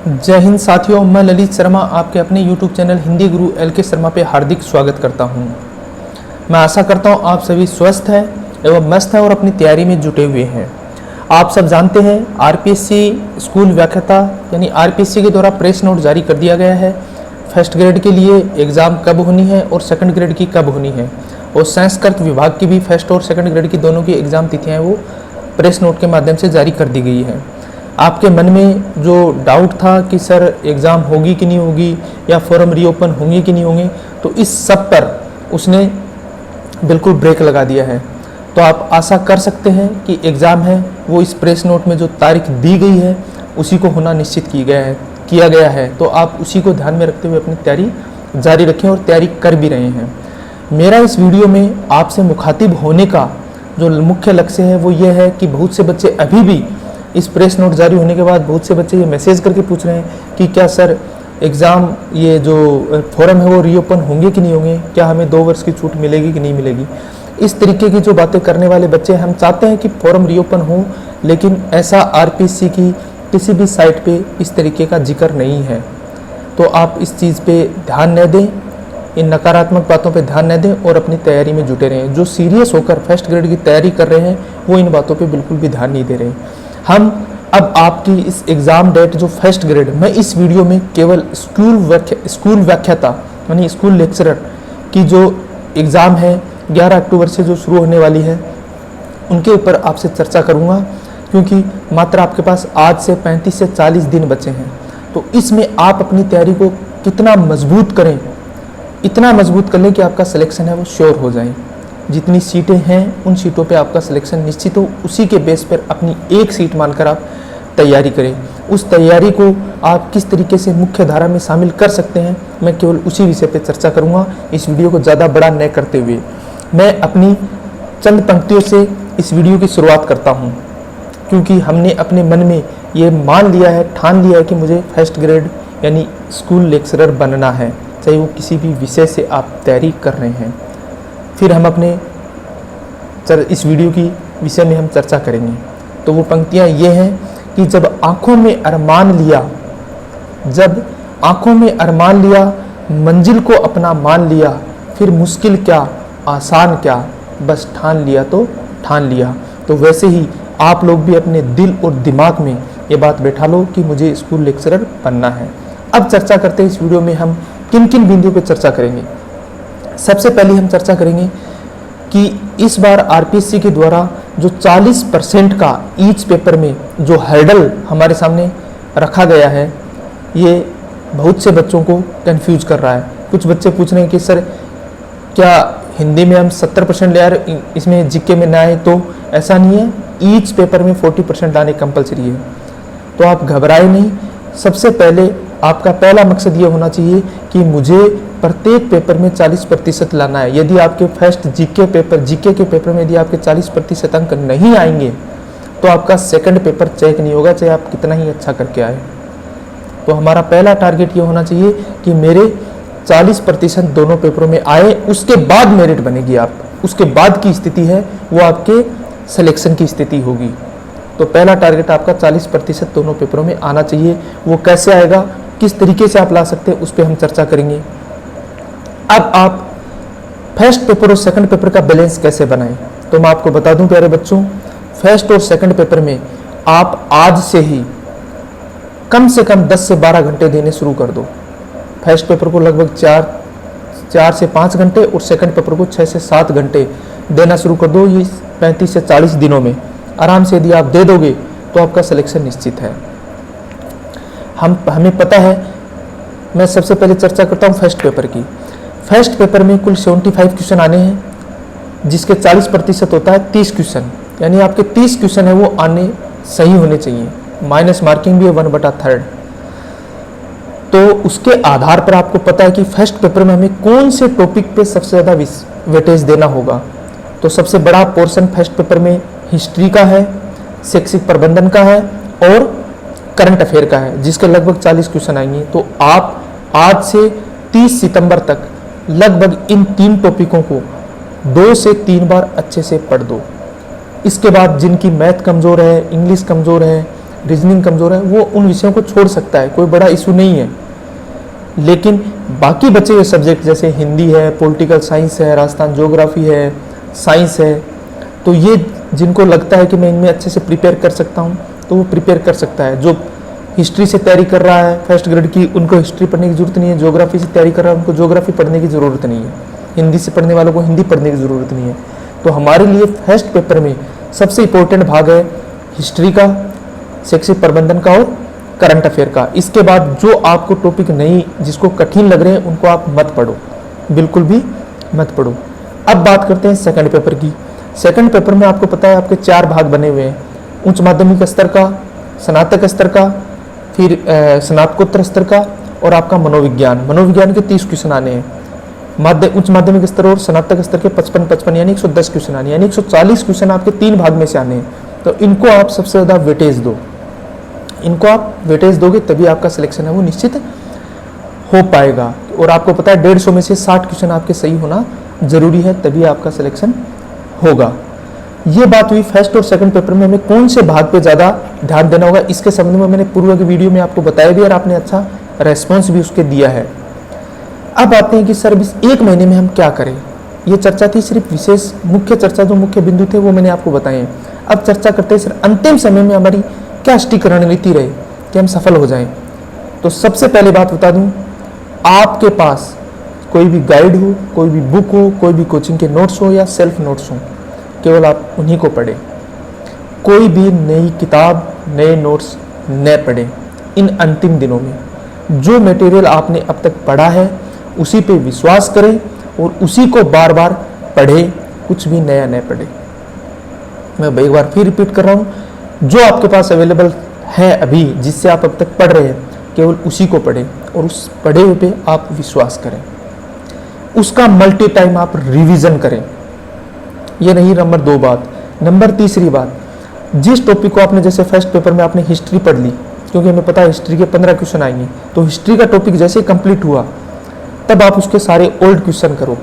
जय हिंद साथियों, मैं ललित शर्मा आपके अपने YouTube चैनल हिंदी गुरु LK शर्मा पे हार्दिक स्वागत करता हूं। मैं आशा करता हूं आप सभी स्वस्थ हैं एवं मस्त हैं और अपनी तैयारी में जुटे हुए हैं। आप सब जानते हैं RPSC स्कूल व्याख्याता यानी RPSC के द्वारा प्रेस नोट जारी कर दिया गया है। फर्स्ट ग्रेड के लिए एग्ज़ाम कब होनी है और सेकंड ग्रेड की कब होनी है, और संस्कृत विभाग की भी फर्स्ट और सेकंड ग्रेड की दोनों की एग्ज़ाम तिथियाँ वो प्रेस नोट के माध्यम से जारी कर दी गई है। आपके मन में जो डाउट था कि सर एग्ज़ाम होगी कि नहीं होगी या फॉर्म रीओपन होंगे कि नहीं होंगे, तो इस सब पर उसने बिल्कुल ब्रेक लगा दिया है। तो आप आशा कर सकते हैं कि एग्ज़ाम है वो इस प्रेस नोट में जो तारीख दी गई है उसी को होना निश्चित किया गया है। तो आप उसी को ध्यान में रखते हुए अपनी तैयारी जारी रखें और तैयारी कर भी रहे हैं। मेरा इस वीडियो में आपसे मुखातिब होने का जो मुख्य लक्ष्य है वो ये है कि बहुत से बच्चे अभी भी इस प्रेस नोट जारी होने के बाद बहुत से बच्चे ये मैसेज करके पूछ रहे हैं कि क्या सर एग्ज़ाम ये जो फॉर्म है वो रीओपन होंगे कि नहीं होंगे, क्या हमें 2 वर्ष की छूट मिलेगी कि नहीं मिलेगी। इस तरीके की जो बातें करने वाले बच्चे, हम चाहते हैं कि फॉर्म रीओपन हो, लेकिन ऐसा RPSC की किसी भी साइट पे इस तरीके का जिक्र नहीं है। तो आप इस चीज़ पे ध्यान न दें, इन नकारात्मक बातों पे ध्यान न दें और अपनी तैयारी में जुटे रहें। जो सीरियस होकर फर्स्ट ग्रेड की तैयारी कर रहे हैं वो इन बातों पे बिल्कुल भी ध्यान नहीं दे रहे। हम अब आपकी इस एग्ज़ाम डेट जो फर्स्ट ग्रेड, मैं इस वीडियो में केवल स्कूल व्याख्याता यानी स्कूल लेक्चरर की जो एग्ज़ाम है 11 अक्टूबर से जो शुरू होने वाली है उनके ऊपर आपसे चर्चा करूँगा, क्योंकि मात्र आपके पास आज से 35 से 40 दिन बचे हैं। तो इसमें आप अपनी तैयारी को कितना मजबूत करें, इतना मजबूत कर लें कि आपका सिलेक्शन है वो श्योर हो जाए। जितनी सीटें हैं उन सीटों पे आपका सिलेक्शन निश्चित हो, उसी के बेस पर अपनी एक सीट मानकर आप तैयारी करें। उस तैयारी को आप किस तरीके से मुख्य धारा में शामिल कर सकते हैं, मैं केवल उसी विषय पे चर्चा करूंगा। इस वीडियो को ज़्यादा बड़ा न करते हुए मैं अपनी चंद पंक्तियों से इस वीडियो की शुरुआत करता हूँ, क्योंकि हमने अपने मन में ये मान लिया है, ठान लिया है कि मुझे फर्स्ट ग्रेड यानी स्कूल लेक्चरर बनना है, चाहे वो किसी भी विषय से आप तैयारी कर रहे हैं। फिर हम अपने इस वीडियो की विषय में हम चर्चा करेंगे। तो वो पंक्तियाँ ये हैं कि जब आँखों में अरमान लिया, मंजिल को अपना मान लिया, फिर मुश्किल क्या आसान क्या, बस ठान लिया तो ठान लिया। तो वैसे ही आप लोग भी अपने दिल और दिमाग में ये बात बैठा लो कि मुझे स्कूल लेक्चरर बनना है। अब चर्चा करते हैं इस वीडियो में हम किन किन बिंदुओं पर चर्चा करेंगे। सबसे पहले हम चर्चा करेंगे कि इस बार RPSC के द्वारा जो 40% का ईच पेपर में जो हर्डल हमारे सामने रखा गया है, ये बहुत से बच्चों को कंफ्यूज कर रहा है। कुछ बच्चे पूछ रहे हैं कि सर क्या हिंदी में हम 70% ले आ रहे, इसमें GK में ना आए, तो ऐसा नहीं है। ईच पेपर में 40% लाने कंपलसरी है, तो आप घबराए नहीं। सबसे पहले आपका पहला मकसद ये होना चाहिए कि मुझे प्रत्येक पेपर में 40% लाना है। यदि आपके फर्स्ट GK के पेपर में यदि आपके 40% अंक नहीं आएंगे तो आपका सेकंड पेपर चेक नहीं होगा, चाहे आप कितना ही अच्छा करके आए। तो हमारा पहला टारगेट ये होना चाहिए कि मेरे 40% दोनों पेपरों में आए, उसके बाद मेरिट बनेगी। आप उसके बाद की स्थिति है वो आपके सिलेक्शन की स्थिति होगी। तो पहला टारगेट आपका 40% दोनों पेपरों में आना चाहिए। वो कैसे आएगा, किस तरीके से आप ला सकते हैं, उस पर हम चर्चा करेंगे। अब आप फर्स्ट पेपर और सेकंड पेपर का बैलेंस कैसे बनाएं, तो मैं आपको बता दूं प्यारे बच्चों, फर्स्ट और सेकंड पेपर में आप आज से ही कम से कम 10 से 12 घंटे देने शुरू कर दो। फर्स्ट पेपर को लगभग 4 से 5 घंटे और सेकंड पेपर को 6 से 7 घंटे देना शुरू कर दो। ये 35 से 40 दिनों में आराम से यदि आप दे दोगे तो आपका सिलेक्शन निश्चित है। हमें पता है, मैं सबसे पहले चर्चा करता हूँ फर्स्ट पेपर की। फर्स्ट पेपर में कुल 75 क्वेश्चन आने हैं, जिसके 40% होता है 30 क्वेश्चन, यानी आपके 30 क्वेश्चन है वो आने सही होने चाहिए। माइनस मार्किंग भी है 1/3। तो उसके आधार पर आपको पता है कि फर्स्ट पेपर में हमें कौन से टॉपिक पे सबसे ज़्यादा वेटेज देना होगा। तो सबसे बड़ा पोर्शन फर्स्ट पेपर में हिस्ट्री का है, शैक्षिक प्रबंधन का है और करंट अफेयर का है, जिसके लगभग 40 क्वेश्चन आएंगे। तो आप आज से 30 सितंबर तक लगभग इन 3 टॉपिकों को 2 से 3 बार अच्छे से पढ़ दो। इसके बाद जिनकी मैथ कमज़ोर है, इंग्लिश कमज़ोर है रीजनिंग कमज़ोर है, वो उन विषयों को छोड़ सकता है, कोई बड़ा इशू नहीं है। लेकिन बाकी बचे हुए सब्जेक्ट जैसे हिंदी है, पॉलिटिकल साइंस है, राजस्थान ज्योग्राफी है, साइंस है, तो ये जिनको लगता है कि मैं इनमें अच्छे से प्रिपेयर कर सकता हूँ तो वो प्रिपेयर कर सकता है। जो हिस्ट्री से तैयारी कर रहा है फर्स्ट ग्रेड की, उनको हिस्ट्री पढ़ने की ज़रूरत नहीं है। ज्योग्राफी से तैयारी कर रहा है, उनको ज्योग्राफी पढ़ने की ज़रूरत नहीं है। हिंदी से पढ़ने वालों को हिंदी पढ़ने की ज़रूरत नहीं है। तो हमारे लिए फर्स्ट पेपर में सबसे इम्पोर्टेंट भाग है हिस्ट्री का, शैक्षिक प्रबंधन का और करंट अफेयर का। इसके बाद जो आपको टॉपिक नहीं, जिसको कठिन लग रहे हैं, उनको आप मत पढ़ो, बिल्कुल भी मत पढ़ो। अब बात करते हैं सेकंड पेपर की। सेकंड पेपर में आपको पता है आपके 4 भाग बने हुए हैं, उच्च माध्यमिक स्तर का, स्नातक स्तर का, फिर स्नातकोत्तर स्तर का और आपका मनोविज्ञान। मनोविज्ञान के 30 क्वेश्चन आने हैं। उच्च माध्यमिक स्तर और स्नातक स्तर के 55-55 यानी 110 क्वेश्चन आने, यानी 140 क्वेश्चन आपके 3 भाग में से आने हैं। तो इनको आप सबसे ज़्यादा वेटेज दो, इनको आप वेटेज दोगे तभी आपका सिलेक्शन है वो निश्चित हो पाएगा। और आपको पता है 150 में से 60 क्वेश्चन आपके सही होना जरूरी है, तभी आपका सिलेक्शन होगा। ये बात हुई फर्स्ट और सेकंड पेपर में हमें कौन से भाग पे ज़्यादा ध्यान देना होगा। इसके संबंध में मैंने पूर्व की वीडियो में आपको बताया भी और आपने अच्छा रेस्पॉन्स भी उसके दिया है। अब आते हैं कि सर इस 1 महीने में हम क्या करें। ये चर्चा थी सिर्फ विशेष, मुख्य चर्चा जो मुख्य बिंदु थे वो मैंने आपको बताए हैं। अब चर्चा करते हैं सर अंतिम समय में हमारी क्या स्टिक रणनीति रहे कि हम सफल हो जाएं। तो सबसे पहले बात बता दूं, आपके पास कोई भी गाइड हो, कोई भी बुक हो, कोई भी कोचिंग के नोट्स हो या सेल्फ नोट्स हो, केवल आप उन्हीं को पढ़ें। कोई भी नई किताब, नए नोट्स न पढ़ें। इन अंतिम दिनों में जो मटेरियल आपने अब तक पढ़ा है उसी पे विश्वास करें और उसी को बार बार पढ़ें, कुछ भी नया न पढ़ें। मैं एक बार फिर रिपीट कर रहा हूँ, जो आपके पास अवेलेबल है अभी, जिससे आप अब तक पढ़ रहे हैं, केवल उसी को पढ़ें और उस पढ़े हुए पे आप विश्वास करें। उसका मल्टी टाइम आप रिवीजन करें। ये नहीं नंबर 2 बात। नंबर 3 बात, जिस टॉपिक को आपने, जैसे फर्स्ट पेपर में आपने हिस्ट्री पढ़ ली, क्योंकि हमें पता है हिस्ट्री के 15 क्वेश्चन आएंगे, तो हिस्ट्री का टॉपिक जैसे ही कंप्लीट हुआ तब आप उसके सारे ओल्ड क्वेश्चन करो।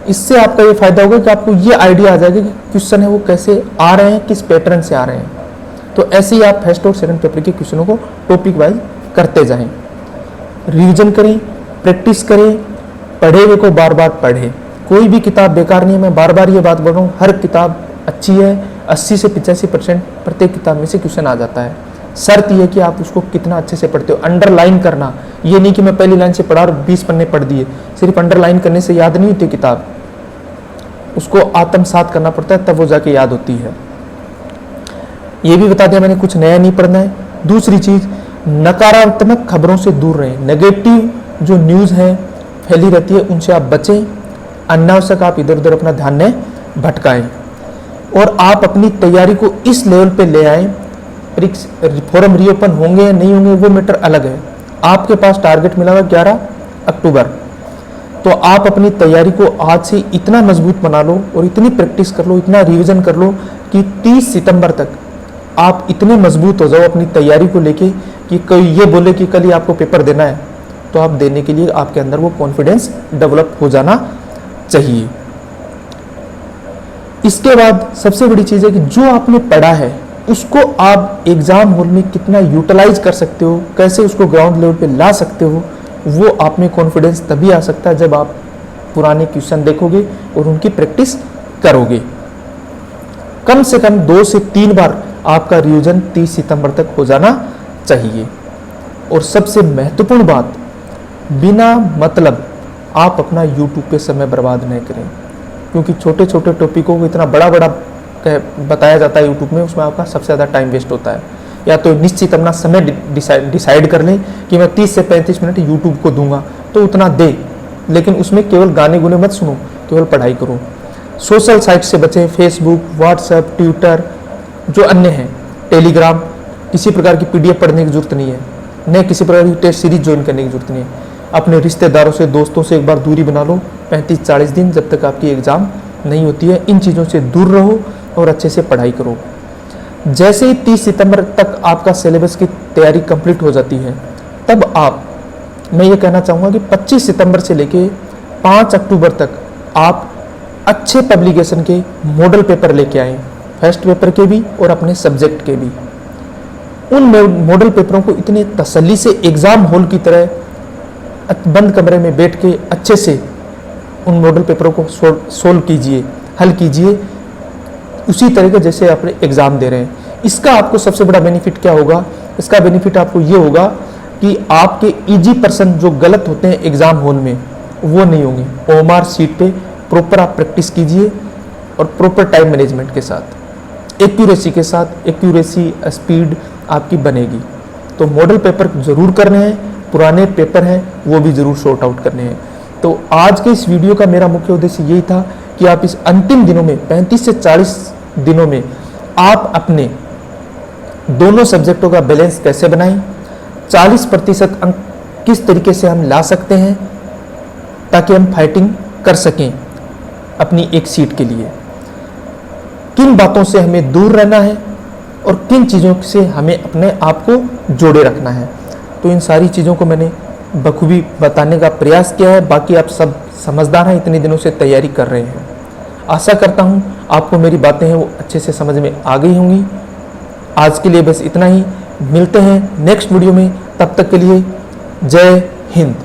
इससे आपका ये फायदा होगा कि आपको ये आइडिया आ जाएगा कि क्वेश्चन है वो कैसे आ रहे हैं, किस पैटर्न से आ रहे हैं। तो ऐसे ही आप फर्स्ट और सेकंड पेपर के क्वेश्चनों को टॉपिक वाइज करते जाएं, रिवीजन करें, प्रैक्टिस करें, पढ़े हुए को बार बार पढ़ें। कोई भी किताब बेकार नहीं है, मैं बार बार ये बात बोल रहा हूँ, हर किताब अच्छी है। 80 से 85% प्रत्येक किताब में से क्वेश्चन आ जाता है। शर्त यह कि आप उसको कितना अच्छे से पढ़ते हो। अंडरलाइन करना, ये नहीं कि मैं पहली लाइन से पढ़ा और 20 पन्ने पढ़ दिए। सिर्फ अंडरलाइन करने से याद नहीं होती किताब, उसको आत्मसात करना पड़ता है, तब वो जाके याद होती है। ये भी बता दिया मैंने, कुछ नया नहीं पढ़ना है। दूसरी चीज, नकारात्मक खबरों से दूर रहें। नेगेटिव जो न्यूज़ है फैली रहती है उनसे आप बचें। अनावश्यक आप इधर उधर अपना ध्यान न भटकाएं और आप अपनी तैयारी को इस लेवल पे ले आएं। फॉर्म रीओपन होंगे या नहीं होंगे वो मैटर अलग है। आपके पास टारगेट मिला हुआ 11 अक्टूबर, तो आप अपनी तैयारी को आज से इतना मजबूत बना लो और इतनी प्रैक्टिस कर लो, इतना रिवीजन कर लो कि 30 सितंबर तक आप इतने मजबूत हो जाओ अपनी तैयारी को लेके कि कोई ये बोले कि कल ही आपको पेपर देना है, तो आप देने के लिए आपके अंदर वो कॉन्फिडेंस डेवलप हो जाना चाहिए। इसके बाद सबसे बड़ी चीज़ है कि जो आपने पढ़ा है उसको आप एग्जाम हॉल में कितना यूटिलाइज कर सकते हो, कैसे उसको ग्राउंड लेवल पे ला सकते हो, वो आप में कॉन्फिडेंस तभी आ सकता है जब आप पुराने क्वेश्चन देखोगे और उनकी प्रैक्टिस करोगे। कम से कम 2 से 3 बार आपका रिवीजन 30 सितंबर तक हो जाना चाहिए। और सबसे महत्वपूर्ण बात, बिना मतलब आप अपना यूट्यूब पे समय बर्बाद नहीं करें, क्योंकि छोटे छोटे टॉपिकों को इतना बड़ा बड़ा बताया जाता है यूट्यूब में, उसमें आपका सबसे ज़्यादा टाइम वेस्ट होता है। या तो निश्चित अपना समय डिसाइड कर लें कि मैं 30 से 35 मिनट यूट्यूब को दूंगा, तो उतना दे, लेकिन उसमें केवल गाने गुने मत सुनो, केवल पढ़ाई करो। सोशल साइट से बचें, फेसबुक, व्हाट्सएप, ट्विटर, जो अन्य हैं, टेलीग्राम, किसी प्रकार की PDF पढ़ने की जरूरत नहीं है, न किसी प्रकार की टेस्ट सीरीज ज्वाइन करने की जरूरत नहीं है। अपने रिश्तेदारों से, दोस्तों से एक बार दूरी बना लो 35-40 दिन, जब तक आपकी एग्ज़ाम नहीं होती है। इन चीज़ों से दूर रहो और अच्छे से पढ़ाई करो। जैसे ही 30 सितंबर तक आपका सिलेबस की तैयारी कंप्लीट हो जाती है, तब आप, मैं ये कहना चाहूँगा कि 25 सितंबर से लेके 5 अक्टूबर तक आप अच्छे पब्लिकेशन के मॉडल पेपर लेके आएँ, फर्स्ट पेपर के भी और अपने सब्जेक्ट के भी। उन मॉडल पेपरों को इतने तसल्ली से एग्ज़ाम हॉल की तरह बंद कमरे में बैठ के अच्छे से उन मॉडल पेपरों को सोल्व कीजिए, हल कीजिए, उसी तरह के जैसे आप एग्ज़ाम दे रहे हैं। इसका आपको सबसे बड़ा बेनिफिट क्या होगा? इसका बेनिफिट आपको ये होगा कि आपके इजी पर्सन जो गलत होते हैं एग्ज़ाम हॉल में वो नहीं होंगे। ओएमआर सीट पे प्रॉपर आप प्रैक्टिस कीजिए और प्रॉपर टाइम मैनेजमेंट के साथ, एक्यूरेसी के साथ, एक्यूरेसी स्पीड आपकी बनेगी। तो मॉडल पेपर ज़रूर करने हैं, पुराने पेपर हैं वो भी ज़रूर सॉर्ट आउट करने हैं। तो आज के इस वीडियो का मेरा मुख्य उद्देश्य यही था कि आप इस अंतिम दिनों में 35 से 40 दिनों में आप अपने दोनों सब्जेक्टों का बैलेंस कैसे बनाएं, 40% अंक किस तरीके से हम ला सकते हैं ताकि हम फाइटिंग कर सकें अपनी एक सीट के लिए, किन बातों से हमें दूर रहना है और किन चीज़ों से हमें अपने आप को जोड़े रखना है। तो इन सारी चीज़ों को मैंने बखूबी बताने का प्रयास किया है। बाकी आप सब समझदार हैं, इतने दिनों से तैयारी कर रहे हैं। आशा करता हूँ आपको मेरी बातें हैं वो अच्छे से समझ में आ गई होंगी। आज के लिए बस इतना ही, मिलते हैं नेक्स्ट वीडियो में, तब तक के लिए जय हिंद।